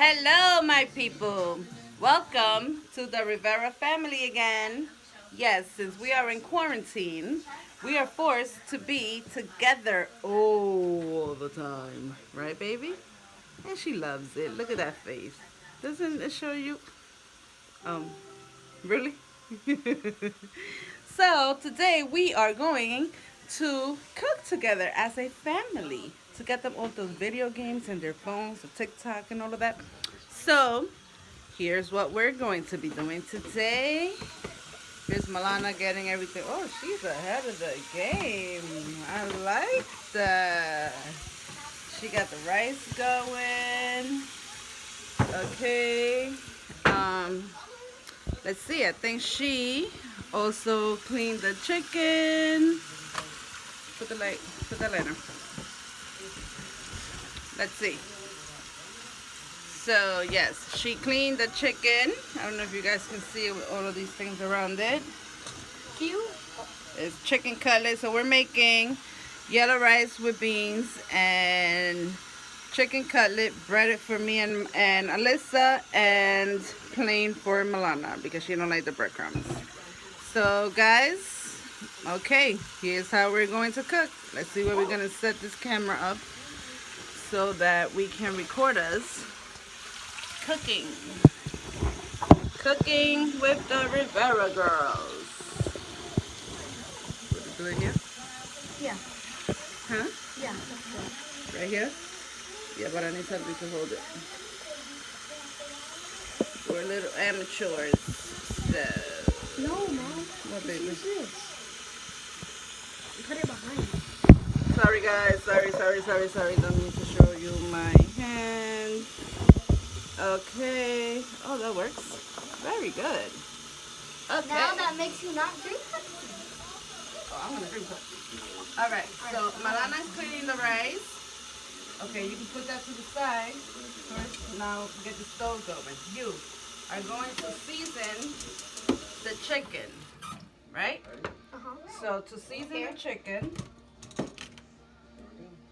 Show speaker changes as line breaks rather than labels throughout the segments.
Hello, my people. Welcome to the Rivera family again. Yes, since we are in quarantine, we are forced to be together all the time. Right, baby? And she loves it. Look at that face. Doesn't it show you? Um, really? So, today we are going to cook together as a family to get them off those video games and their phones, the TikTok, and all of that. So, here's what we're going to be doing today. Here's Milana getting everything. Oh, she's ahead of the game. I like that. She got the rice going. Okay. Um, let's see. I think she also cleaned the chicken. Put the light. Put the lighter. Let's see. So yes, she cleaned the chicken. I don't know if you guys can see it with all of these things around it. Cute. It's chicken cutlet. So we're making yellow rice with beans and chicken cutlet breaded for me and Alyssa, and plain for Milana because she don't like the breadcrumbs. So guys, okay, here's how we're going to cook. Let's see where we're gonna set this camera up so that we can record us cooking. Cooking with the Rivera girls. What is doing here?
Yeah,
Huh?
yeah, that's
Right here? Yeah, but I need something to hold it. We're little amateurs. So,
good. No, Mom.
what
Just
baby?
use this. Put it behind.
Sorry guys, sorry. Don't need to show you my hand. Okay. Oh, that works. Very good. Okay.
Now that makes you not drink it.
Oh, I'm gonna drink that. All right. So Malana is cleaning the rice. Okay, you can put that to the side first. Now get the stove going. You are going to season the chicken, right?
Uh-huh.
So to season the chicken.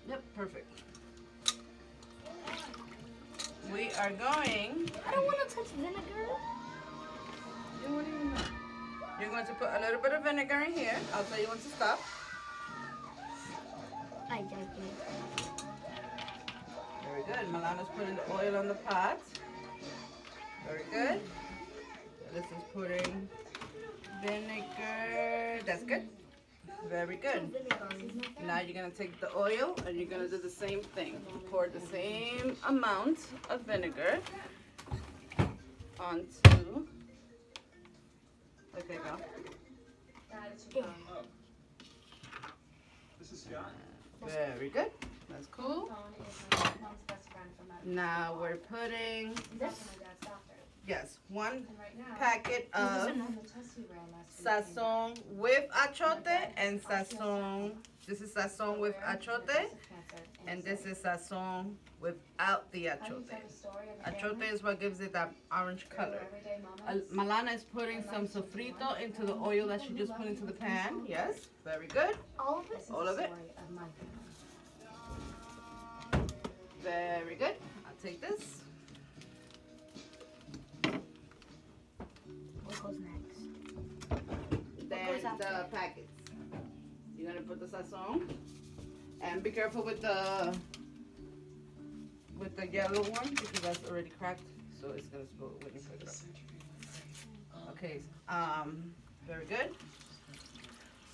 Yep, perfect. We are going.
I don't want to touch vinegar.
You wouldn't even know. You're going to put a little bit of vinegar in here. I'll tell you when to stop.
I like it.
Very good. Milana's putting the oil on the pot. Very good. This is putting vinegar. That's good. Very good. Now you're going to take the oil and you're going to do the same thing. Pour the same amount of vinegar onto. Okay, go. Very good. That's cool. Now we're putting, yes, one packet of sazon with achote and sazon. This is sazon with achote, and this is sazon without the achote. Achote is what gives it that orange color. Malana is putting some sofrito into the oil that she just put into the pan. Yes, very good.
All of it?
All of it. Very good. I'll take this.
What goes next?
Then
goes
the
after?
packets. You're gonna put the sazon, and be careful with the yellow one because that's already cracked, so it's gonna spill when you put it up. Okay. Very good.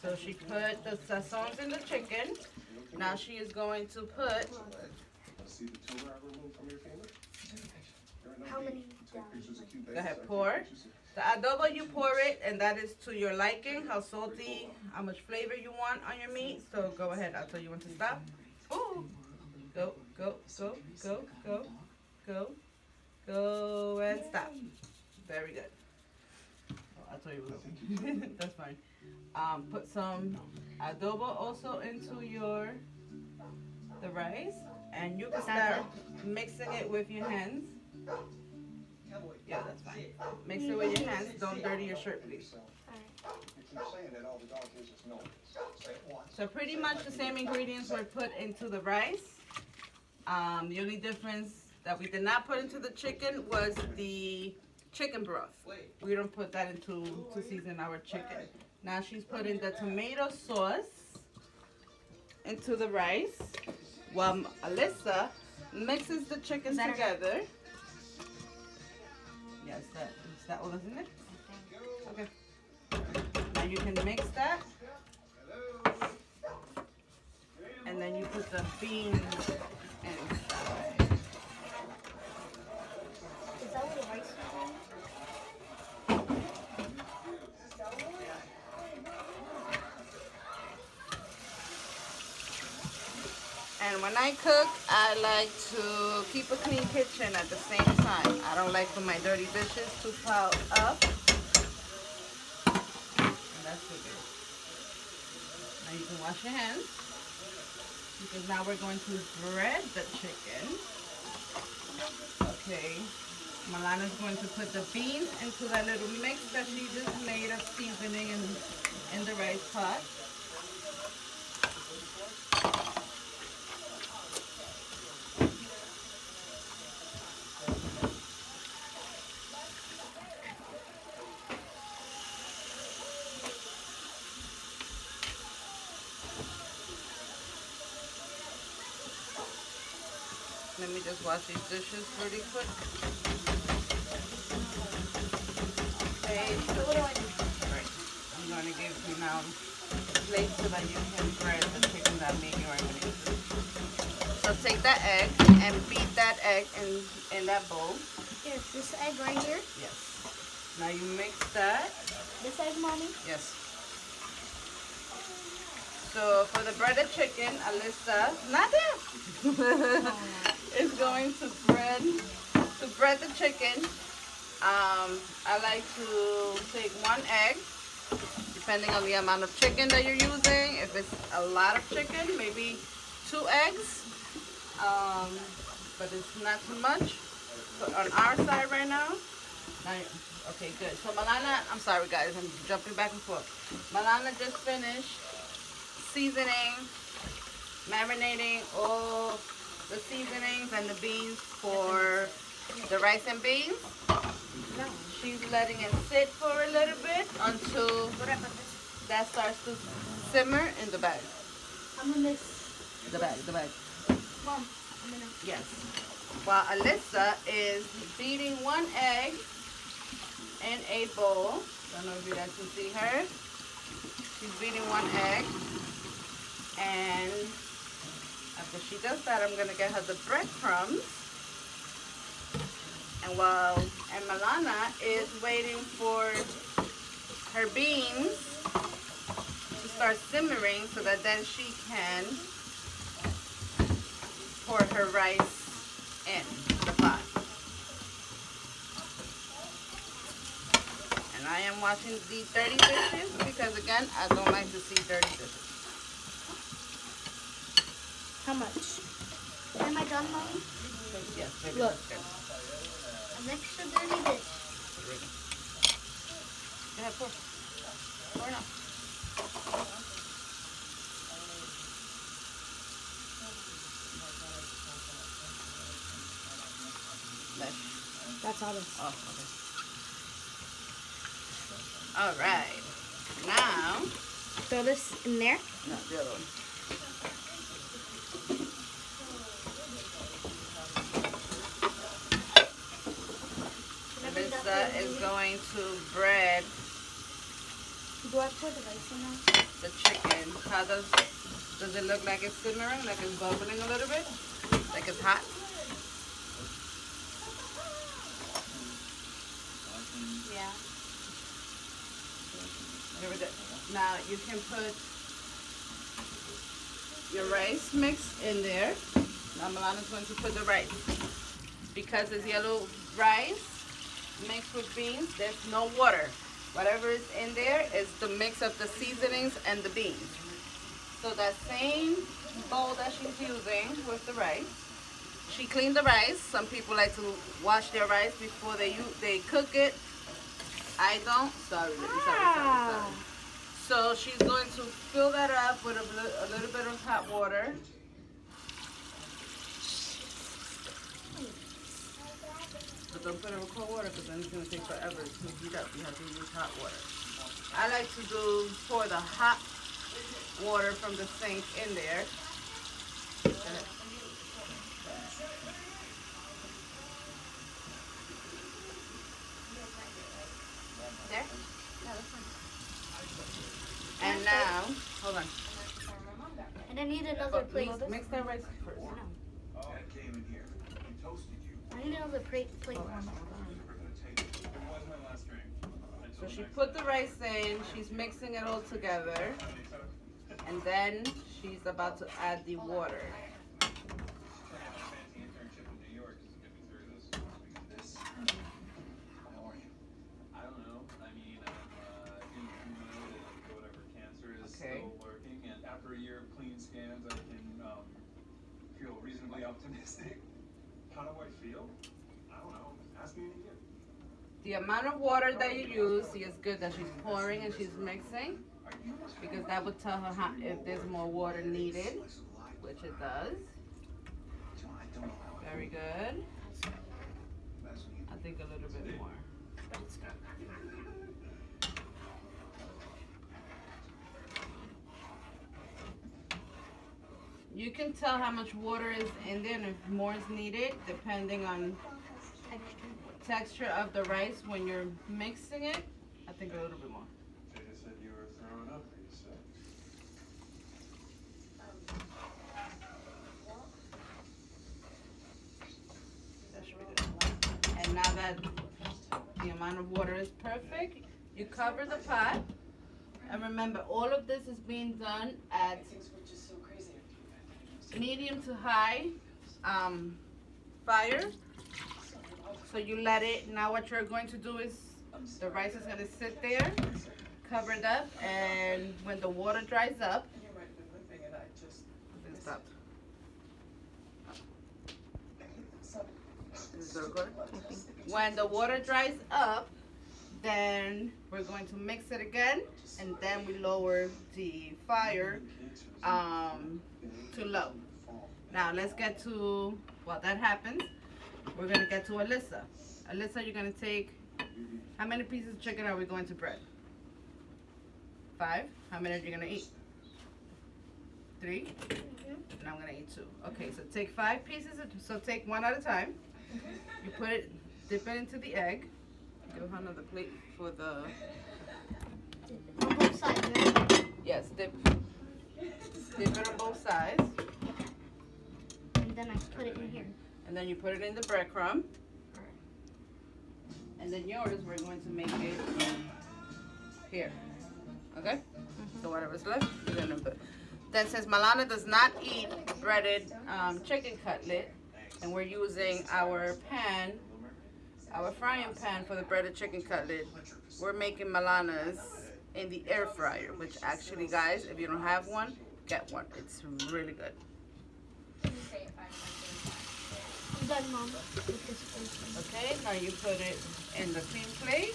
So she put the sazons in the chicken. Now she is going to put.
How many?
Go ahead, pour. The adobo, you pour it, and that is to your liking, how salty, how much flavor you want on your meat. So go ahead, I'll tell you when to stop. Ooh. Go, and stop. Very good. Oh, I'll tell you when. That's fine. Put some adobo also into the rice, and you can start mixing it with your hands. Yeah, that's fine. Mix it with your hands. Don't dirty your shirt, please. So pretty much the same ingredients were put into the rice. The only difference that we did not put into the chicken was the chicken broth. We don't put that into to season our chicken. Now she's putting the tomato sauce into the rice while Alyssa mixes the chicken together. Yes, is that all that's in it? Okay. Now you can mix that. And then you put the beans inside.
Is that what the rice is on?
And when I cook, I like to keep a clean kitchen at the same time. I don't like for my dirty dishes to pile up. And that's good. Now you can wash your hands. Because now we're going to bread the chicken. Okay. Milana's going to put the beans into that little mix that she just made of seasoning in the rice pot. Let me just wash these dishes really quick. Okay, so right. I'm going to give you now a plate so that you can bread the chicken that made your already. So take that egg and beat that egg in that bowl.
Here, this egg right here.
Yes. Now you mix that.
This egg, Mommy?
Yes. So for the breaded chicken, Alyssa, not there, is going to bread the chicken. I like to take one egg, depending on the amount of chicken that you're using. If it's a lot of chicken, maybe 2 eggs, but it's not too much. So on our side right now, okay, good. So Milana, I'm sorry guys, I'm jumping back and forth. Milana just finished seasoning, marinating all the seasonings and the beans for the rice and beans. She's letting it sit for a little bit until that starts to simmer in the bag.
I'm gonna mix.
The bag.
Mom, I'm gonna.
Yes. While Alyssa is beating 1 egg in a bowl. I don't know if you guys can see her. She's beating 1 egg. And after she does that, I'm gonna get her the breadcrumbs. And Milana is waiting for her beans to start simmering so that then she can pour her rice in the pot. And I am washing the dirty dishes because again, I don't like to see dirty dishes.
How much? Am I done, Mommy?
Yes, maybe
Look.
that's good.
An extra dirty dish.
Go ahead, pour. Pour now.
That's all this.
Oh, okay. All right. Now,
Throw this in there.
no, the other one. Alyssa is going to bread
Do I pour the rice in now?
the chicken. How does it look like it's simmering? Like it's bubbling a little bit? Like it's hot?
Yeah.
Now you can put your rice mix in there. Now Milana's going to put the rice. Because it's yellow rice mixed with beans, there's no water. Whatever is in there is the mix of the seasonings and the beans. So that same bowl that she's using with the rice, she cleaned the rice. Some people like to wash their rice before they cook it. I don't. Sorry. So she's going to fill that up with a little bit of hot water. but don't put it in cold water because then it's going to take forever to heat up. You have to use hot water. I like to pour the hot water from the sink in there. There? Yeah, that's fine. And now, hold on.
And I need another plate.
Mix that rice first.
I need another plate.
So she put the rice in, she's mixing it all together, and then she's about to add the water. Okay.
Working, and after a year of clean scans, I can feel reasonably optimistic. How do I feel? I don't know. Ask me in a year.
The amount of water that you use, see, it's good that she's pouring and she's mixing, because that would tell her if there's more water needed, which it does. Very good. I think a little bit more. You can tell how much water is in there and if more is needed, depending on texture of the rice when you're mixing it. I think a little bit more.
Jada said you were throwing up. Are you sick?
That should be good. And now that the amount of water is perfect, you cover the pot. And remember, all of this is being done at medium to high fire. So you let it, now what you're going to do is, the rice is going to sit there, covered up, and when the water dries up, stop. When the water dries up, then we're going to mix it again, and then we lower the fire to low. Now let's get to, while that happens, we're going to get to Alyssa. Alyssa, you're going to take, how many pieces of chicken are we going to bread? 5? How many are you going to eat? 3? And I'm going to eat 2. Okay, so take 5 pieces, so take one at a time. You put it, dip it into the egg. Give her another plate for the...
On both sides, right?
Yes, dip it on both sides.
And then I put it in here.
And then you put it in the breadcrumb. And then yours, we're going to make it here. Okay? So whatever's left, you're going to put. Then since Milana does not eat breaded chicken cutlet, and we're using our pan, our frying pan for the breaded chicken cutlet, we're making Milana's in the air fryer, which actually, guys, if you don't have one, get one. It's really good.
I'm done, Mom.
Okay, now you put it in the clean plate.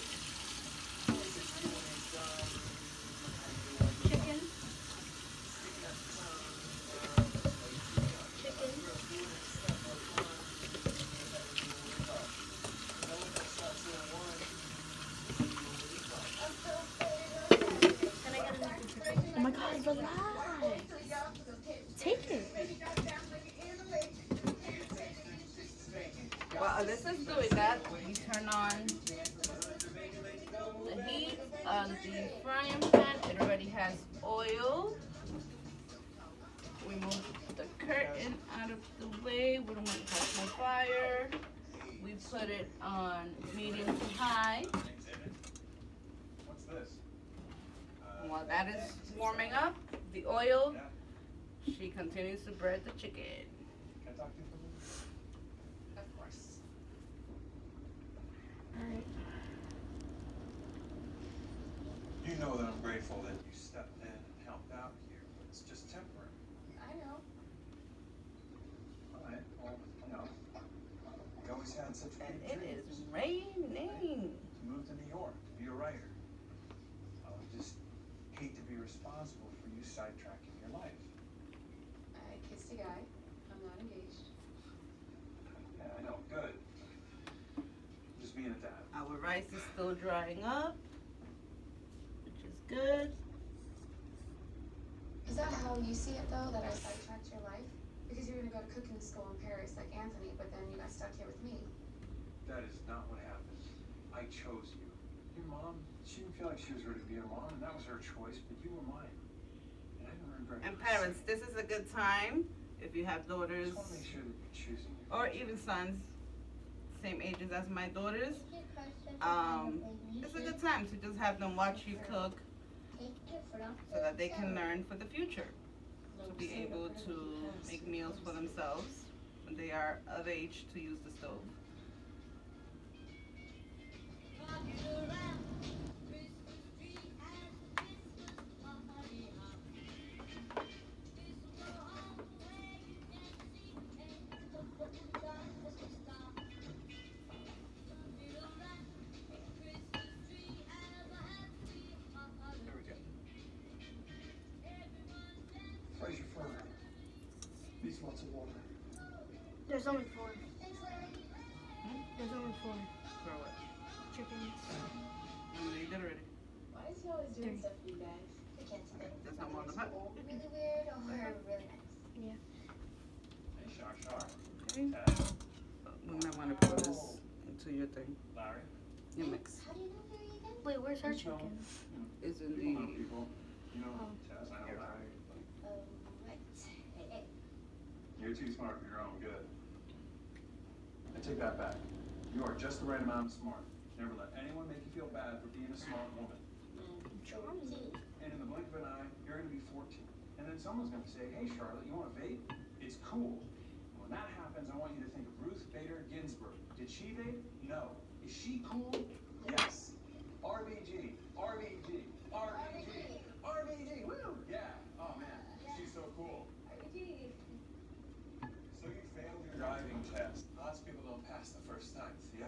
Chicken. Can I get another chicken? Oh my God, relax. Take it.
While Alyssa's doing that, we turn on the heat on the frying pan. It already has oil. We move the curtain out of the way. We don't want to touch my fire. We put it on medium to high.
What's this?
While that is warming up, the oil, she continues to bread the chicken.
Can I talk to you for a minute?
Of course.
Alright.
You know that I'm grateful that you stepped in and helped out here, but it's just temporary.
I know.
All right, well, you know, you always had such
And
big
it
dreams
is raining.
to move to New York, to be a writer. I would just hate to be responsible for you sidetracking your life.
I kissed a guy. I'm not engaged.
Yeah, I know, good.
rice is still drying up, which is good.
Is that how you see it though, that I sidetracked your life? Because you were gonna go to cooking school in Paris like Anthony, but then you got stuck here with me.
That is not what happened. I chose you. Your mom, she didn't feel like she was ready to be a mom, and that was her choice, but you were mine. And I never regret it.
And parents, this is a good time if you have
I
daughters
just want to make sure that you're choosing your
or
future.
even sons, same ages as my daughters. It's a good time to just have them watch you cook so that they can learn for the future, to be able to make meals for themselves when they are of age to use the stove.
There we go. Fraser Fern. Needs lots of water.
There's only 4. There's only 4
For what?
chickens.
They did already.
Why is he always doing
3.
stuff for you guys? I can't stand it.
That's not more than that.
Really weird or really nice?
Hey, Shar.
Okay.
Taz.
We might want to pour this into your thing,
Larry.
your mix.
How do you know Harry again?
Wait, where's our
You know,
chicken?
It's in
People know
the
people. You know,
Oh.
Taz, I know Larry.
Oh, right. Hey.
You're too smart for your own good. I take that back. You are just the right amount of smart. Never let anyone make you feel bad for being a smart woman. And in the blink of an eye, you're going to be 14. And then someone's going to say, hey, Charlotte, you want a vape? It's cool. And when that happens, I want you to think of Ruth Bader Ginsburg. Did she vape? No. Is she cool? Yes. RBG. RBG. RBG. RBG. Woo! Yeah. Oh, man. She's so cool. So you failed your driving test. Lots of people don't pass the first time. Yeah.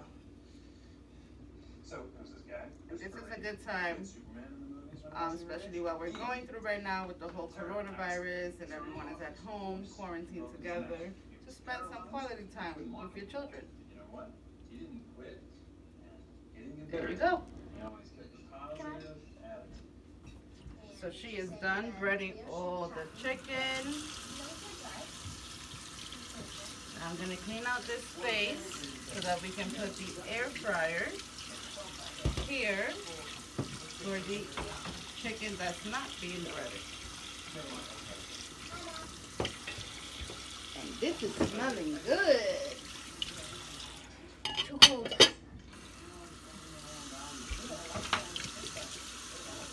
So, who's this guy?
This is a good time,
Superman in the movies when I was your
especially
age?
what we're going through right now with the whole coronavirus and everyone is at home, quarantined together, to spend some quality time with your children.
You know what? He didn't quit. He didn't get
There you
bitter.
go.
He always kept a positive attitude.
So she is done breading all the chicken. I'm gonna clean out this space so that we can put the air fryer here for the chicken that's not being breaded. And this is smelling good.
Too cold.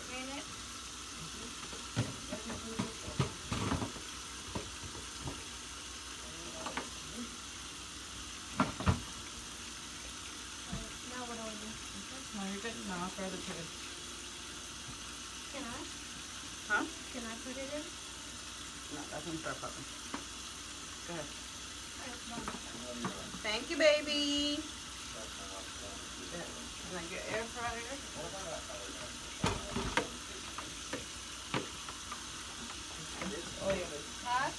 Clean it.
Now what do I do?
No, you're good. No, I'll throw the chicken.
Can I?
Huh?
Can I put it in?
No, that's gonna start popping. Go ahead.
Alright, no.
Thank you, baby. Like your air fryer. And this oil is hot.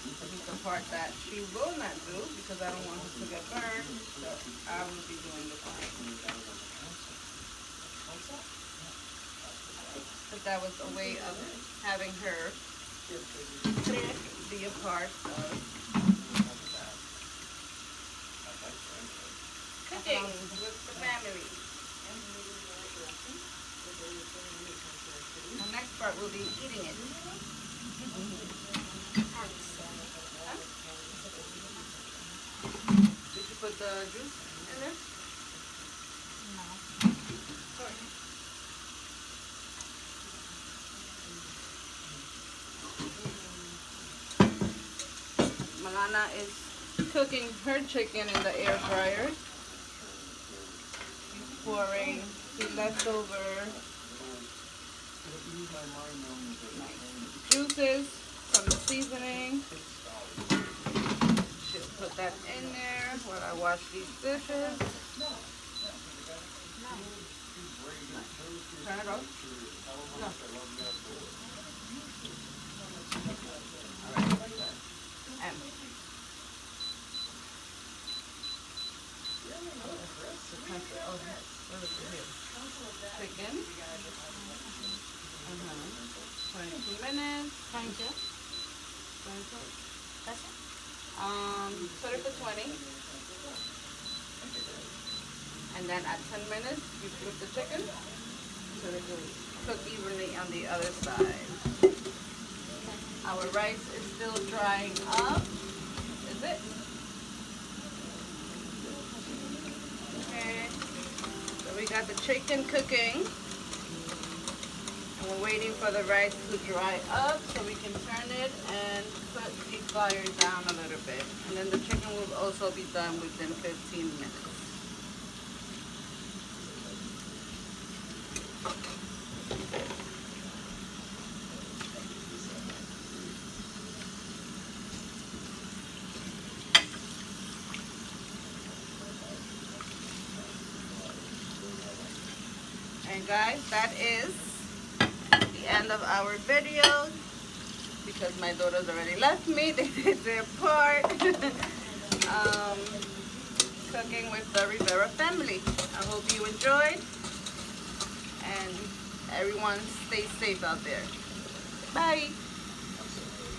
This is the part that she will not do because I don't want her to get burned. So I will be doing the frying. But that was a way of having her be a part of cooking with the family. The next part will be eating it. Did you put the juice in there?
No.
Sorry. Malana is cooking her chicken in the air fryer. She's pouring the leftover juices from the seasoning. She'll put that in there while I wash these dishes. Turn it off. No. And Oh, what is it here? Chicken. 22 minutes. 20 for 20. And then at 10 minutes, you flip the chicken so it will cook evenly on the other side. Our rice is still drying up. Is it? Okay. So we got the chicken cooking. And we're waiting for the rice to dry up so we can turn it and put the fire down a little bit. And then the chicken will also be done within 15 minutes. And guys, that is the end of our video because my daughters already left me. They did their part. Cooking with the Rivera family. I hope you enjoyed and everyone stay safe out there. Bye.